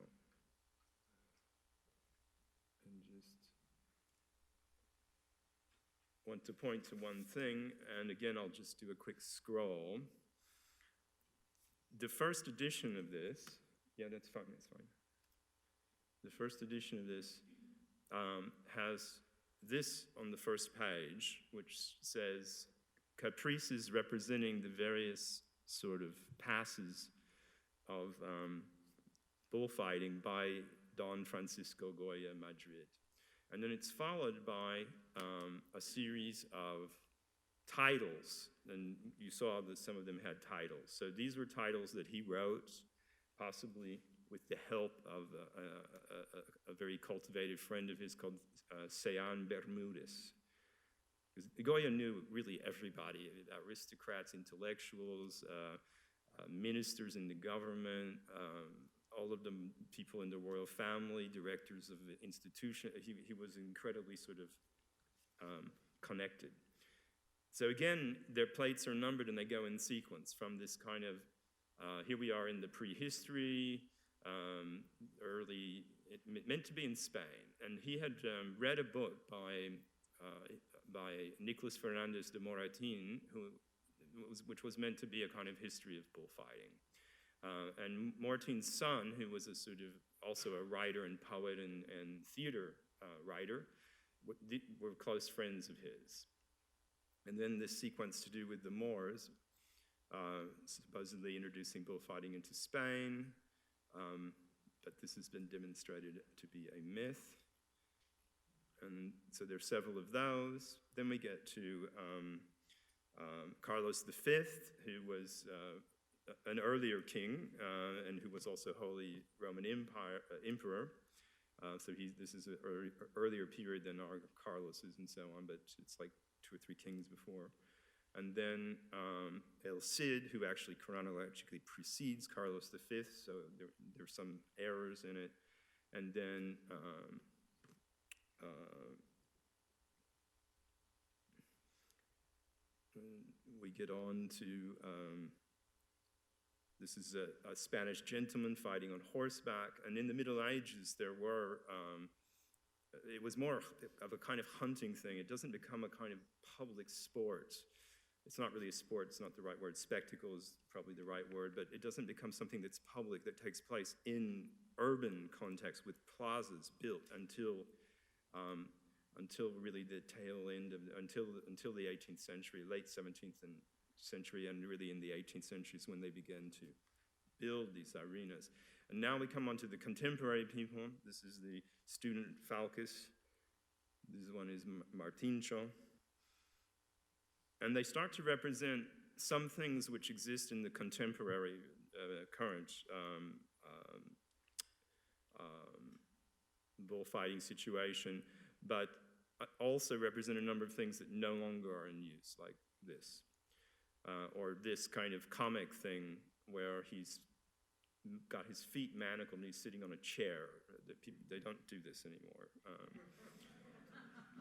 And just want to point to one thing, and again, I'll just do a quick scroll. The first edition of this, yeah, that's fine. The first edition of this has this on the first page, which says caprices representing the various sort of passes of bullfighting by Don Francisco Goya, Madrid. And then it's followed by a series of titles, and you saw that some of them had titles. So these were titles that he wrote, possibly with the help of a very cultivated friend of his called Sean Bermudez. Because Goya knew really everybody, aristocrats, intellectuals, ministers in the government, all of the people in the royal family, directors of the institution. He was incredibly sort of connected. So again, their plates are numbered and they go in sequence from this kind of, here we are in the prehistory, early, meant to be in Spain. And he had read a book by Nicolas Fernandez de Moratin, which was meant to be a kind of history of bullfighting. And Moratin's son, who was a sort of also a writer and poet and theater writer, were close friends of his. And then this sequence to do with the Moors, supposedly introducing bullfighting into Spain, but this has been demonstrated to be a myth. And so there's several of those. Then we get to Carlos V, who was an earlier king and who was also Holy Roman Emperor. So this is an earlier period than our Carlos's and so on, but it's like 2 or 3 kings before. And then El Cid, who actually chronologically precedes Carlos V, so there's some errors in it. And then we get on to, this is a Spanish gentleman fighting on horseback. And in the Middle Ages, there were, it was more of a kind of hunting thing. It doesn't become a kind of public sport. It's not really a sport, it's not the right word. Spectacle is probably the right word, but it doesn't become something that's public, that takes place in urban context with plazas built until until really the tail end of, until the 18th century, late 17th century, and really in the 18th century is when they began to build these arenas. And now we come on to the contemporary people. This is the student Falcus. This one is Martincho. And they start to represent some things which exist in the contemporary current bullfighting situation, but also represent a number of things that no longer are in use, like this. Or this kind of comic thing where he's got his feet manacled and he's sitting on a chair. They don't do this anymore.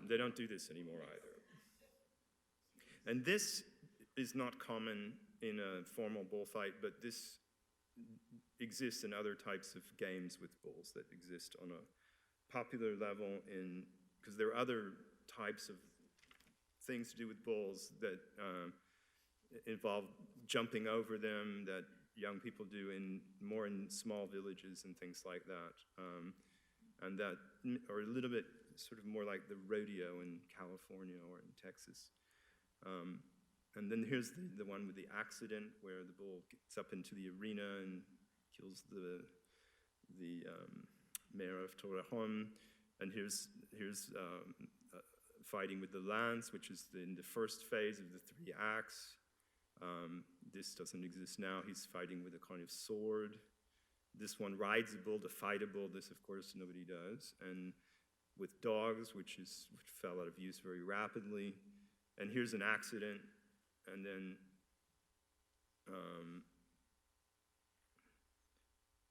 They don't do this anymore either. And this is not common in a formal bullfight, but this exists in other types of games with bulls that exist on a popular level because there are other types of things to do with bulls that involve jumping over them that young people do more in small villages and things like that. And that are a little bit sort of more like the rodeo in California or in Texas. And then here's the one with the accident where the bull gets up into the arena and kills the mayor of Torrejon. And here's fighting with the lance, which is in the first phase of the 3 acts. This doesn't exist now. He's fighting with a kind of sword. This one rides a bull to fight a bull. This, of course, nobody does. And with dogs, which fell out of use very rapidly. And here's an accident. And then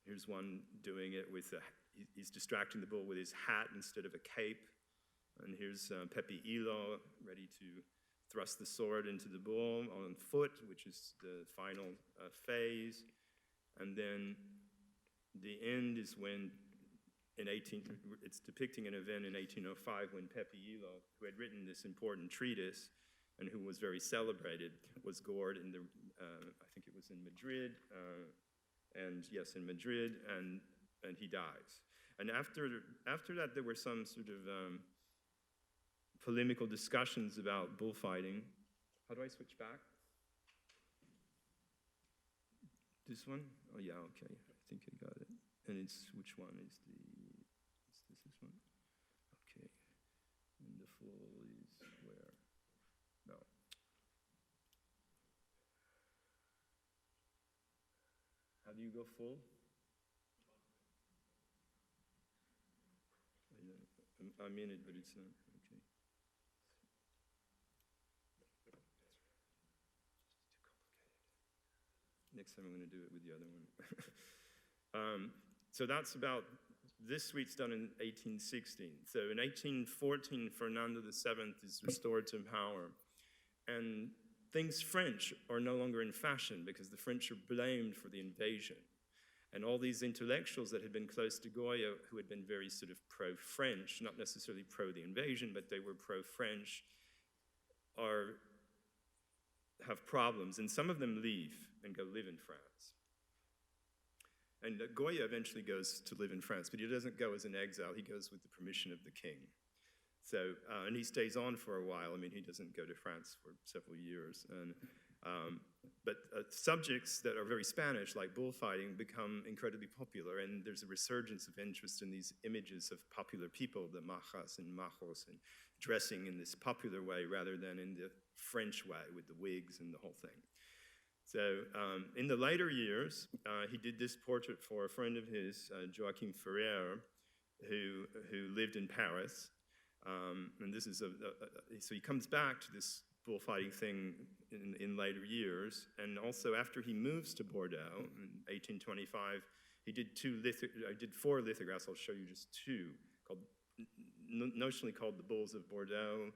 here's one doing it with he's distracting the bull with his hat instead of a cape. And here's Pepe Hilo ready to thrust the sword into the bull on foot, which is the final phase. And then the end is when it's depicting an event in 1805 when Pepe Hilo, who had written this important treatise and who was very celebrated, was gored in I think it was in Madrid, and he dies. And after that, there were some sort of polemical discussions about bullfighting. How do I switch back? This one? Oh yeah, okay, I think I got it. And which one is this one? Okay, and the full is where? No. How do you go full? I'm in it, but it's not, okay. Next time I'm going to do it with the other one. So that's about, this suite's done in 1816. So in 1814, Fernando VII is restored to power. And things French are no longer in fashion because the French are blamed for the invasion. And all these intellectuals that had been close to Goya, who had been very sort of pro-French, not necessarily pro the invasion, but they were pro-French, have problems. And some of them leave and go live in France. And Goya eventually goes to live in France, but he doesn't go as an exile. He goes with the permission of the king. So, and he stays on for a while. I mean, he doesn't go to France for several years. But subjects that are very Spanish, like bullfighting, become incredibly popular, and there's a resurgence of interest in these images of popular people, the majas and majos, and dressing in this popular way rather than in the French way with the wigs and the whole thing. So in the later years, he did this portrait for a friend of his, Joachim Ferrer, who lived in Paris. And this is so he comes back to this bullfighting thing in later years. And also after he moves to Bordeaux in 1825, he did 4 lithographs. I'll show you just 2, notionally called The Bulls of Bordeaux,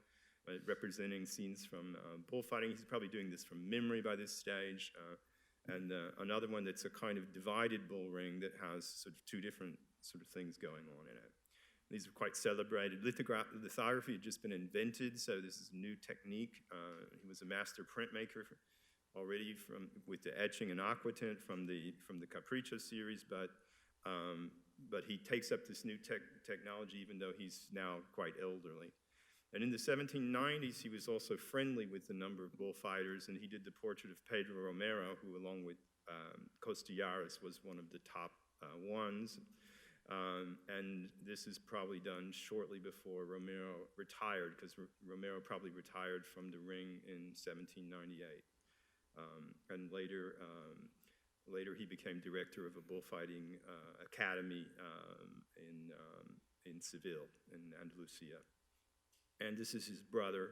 representing scenes from bullfighting. He's probably doing this from memory by this stage. And another one that's a kind of divided bull ring that has sort of 2 different sort of things going on in it. These are quite celebrated. Lithography had just been invented, so this is a new technique. He was a master printmaker already with the etching and aquatint from the Capriccio series, but he takes up this new technology even though he's now quite elderly. And in the 1790s, he was also friendly with a number of bullfighters, and he did the portrait of Pedro Romero, who, along with Costillares, was one of the top ones. And this is probably done shortly before Romero retired, because Romero probably retired from the ring in 1798. And later he became director of a bullfighting academy in Seville, in Andalusia. And this is his brother,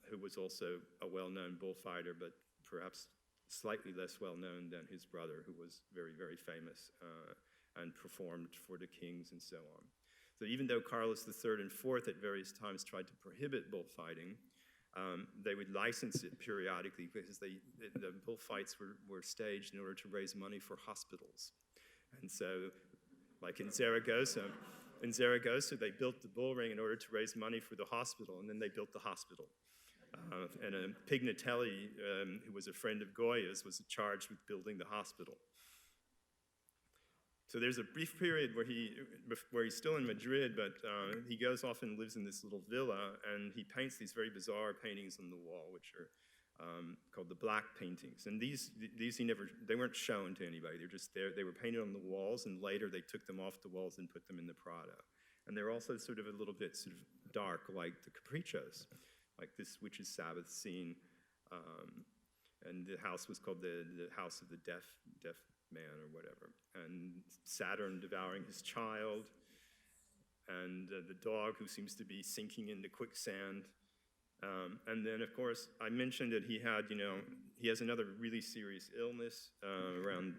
who was also a well-known bullfighter, but perhaps slightly less well-known than his brother, who was very, very famous and performed for the kings and so on. So even though Carlos III and IV at various times tried to prohibit bullfighting, they would license it periodically because the bullfights were staged in order to raise money for hospitals. And so, like in Zaragoza, they built the bull ring in order to raise money for the hospital, and then they built the hospital. And Pignatelli, who was a friend of Goya's, was charged with building the hospital. So there's a brief period where he's still in Madrid, but he goes off and lives in this little villa, and he paints these very bizarre paintings on the wall, which are called the black paintings. And these they weren't shown to anybody. They're just there. They were painted on the walls, and later they took them off the walls and put them in the Prado. And they're also sort of a little bit sort of dark, like the Caprichos, like this witch's Sabbath scene. And the house was called the House of the Deaf Man or whatever. And Saturn devouring his child, and the dog who seems to be sinking into quicksand. And then, of course, I mentioned that he has another really serious illness around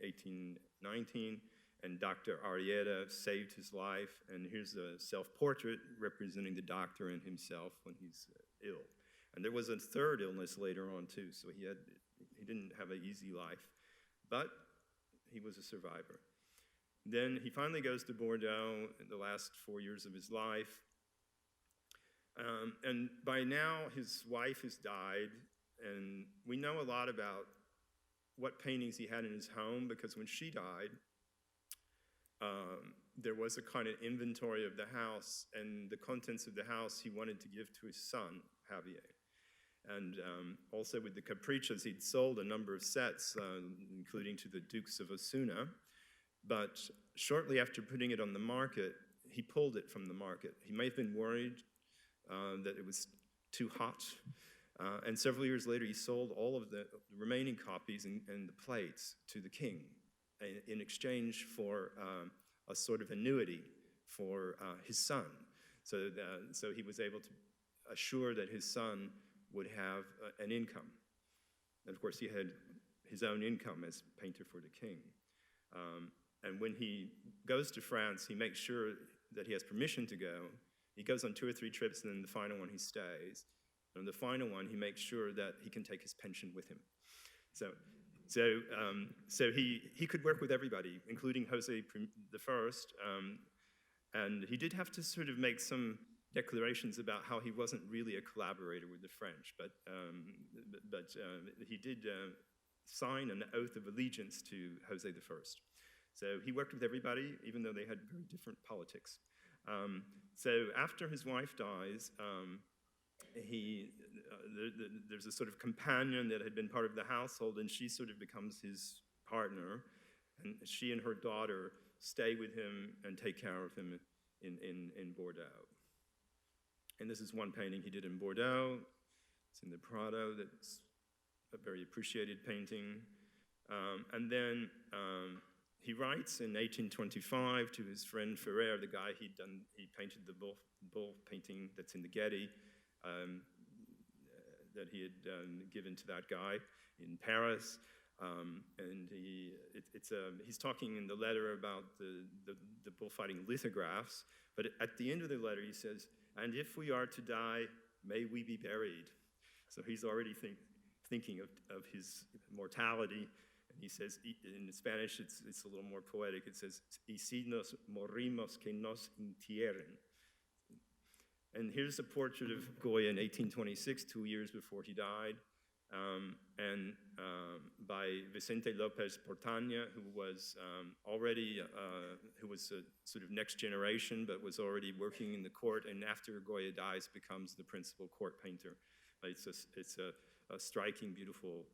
1819, and Dr. Arrieta saved his life. And here's a self-portrait representing the doctor and himself when he's ill. And there was a third illness later on, too, so he didn't have an easy life. But he was a survivor. Then he finally goes to Bordeaux in the last 4 years of his life. And by now, his wife has died, and we know a lot about what paintings he had in his home, because when she died, there was a kind of inventory of the house, and the contents of the house he wanted to give to his son, Javier. And also with the Caprichos, he'd sold a number of sets, including to the Dukes of Osuna. But shortly after putting it on the market, he pulled it from the market. He may have been worried that it was too hot. And several years later, he sold all of the remaining copies and the plates to the king in exchange for a sort of annuity for his son. So he was able to assure that his son would have an income. And of course, he had his own income as painter for the king. And when he goes to France, he makes sure that he has permission to go. He goes on 2 or 3 trips, and then the final one he stays. And the final one, he makes sure that he can take his pension with him. So he could work with everybody, including José I. And he did have to sort of make some declarations about how he wasn't really a collaborator with the French, but he did sign an oath of allegiance to José I. So he worked with everybody, even though they had very different politics. So after his wife dies, there's a sort of companion that had been part of the household, and she sort of becomes his partner, and she and her daughter stay with him and take care of him in Bordeaux. And this is one painting he did in Bordeaux. It's in the Prado. That's a very appreciated painting. And then he writes in 1825 to his friend Ferrer, the guy he painted the bull painting that's in the Getty, that he had given to that guy in Paris. And he's talking in the letter about the bullfighting lithographs, but at the end of the letter he says, "And if we are to die, may we be buried." So he's already thinking of his mortality. And he says, in Spanish, it's a little more poetic. It says, "Y si nos morimos, que nos entierren." And here's a portrait of Goya in 1826, 2 years before he died. and by Vicente Lopez Portaña, who was already, who was a sort of next generation, but was already working in the court, and after Goya dies, becomes the principal court painter. It's a striking, beautiful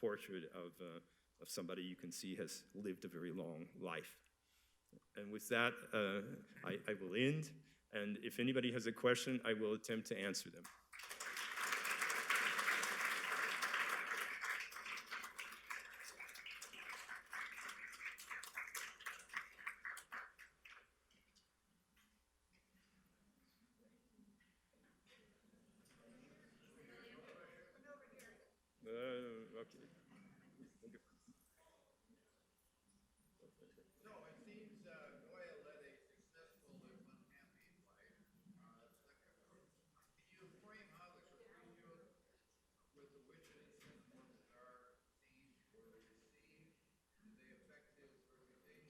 portrait of somebody you can see has lived a very long life. And with that, I will end, and if anybody has a question, I will attempt to answer them. Okay. So it seems Goya led a successful and unhappy life. Can you frame how the capriccio with the witches and the dark themes were received? Did they affect his reputation?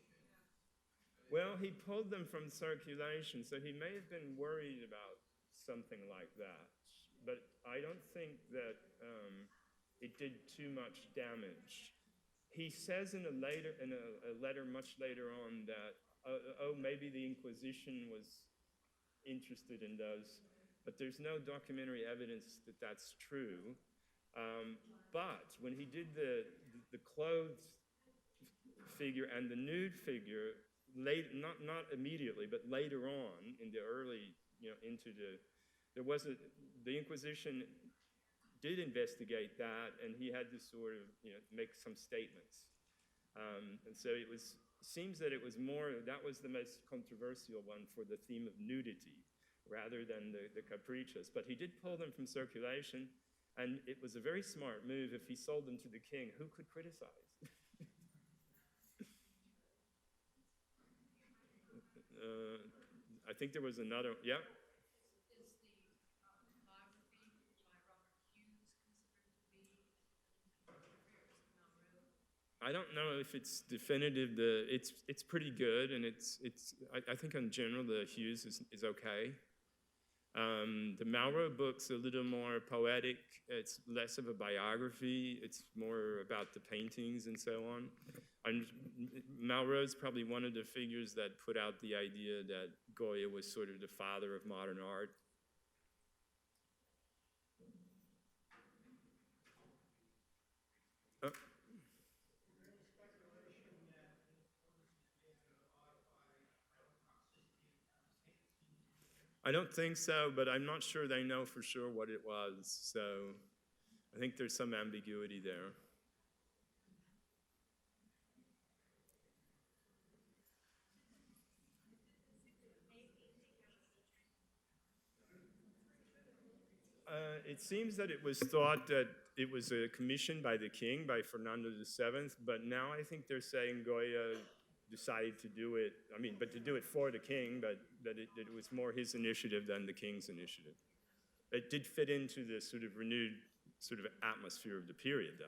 Well, he pulled them from circulation, so he may have been worried about something like that. But I don't think that it did too much damage. He says in a letter much later on that, maybe the Inquisition was interested in those, but there's no documentary evidence that that's true. But when he did the clothed figure and the nude figure, not immediately, but later on in the early, the Inquisition did investigate that, and he had to sort of, make some statements. And so seems that it was that was the most controversial one for the theme of nudity, rather than the capriccios. But he did pull them from circulation, and it was a very smart move. If he sold them to the king, who could criticize? I think there was another, yeah? I don't know if it's definitive. It's pretty good, and I think in general the Hughes is okay. The Malraux book's a little more poetic. It's less of a biography. It's more about the paintings and so on. And Malraux's probably one of the figures that put out the idea that Goya was sort of the father of modern art. I don't think so, but I'm not sure they know for sure what it was. So I think there's some ambiguity there. It seems that it was thought that it was a commission by the king, by Fernando VII, but now I think they're saying Goya decided to do it, but to do it for the king, but that it was more his initiative than the king's initiative. It did fit into the sort of renewed sort of atmosphere of the period, though.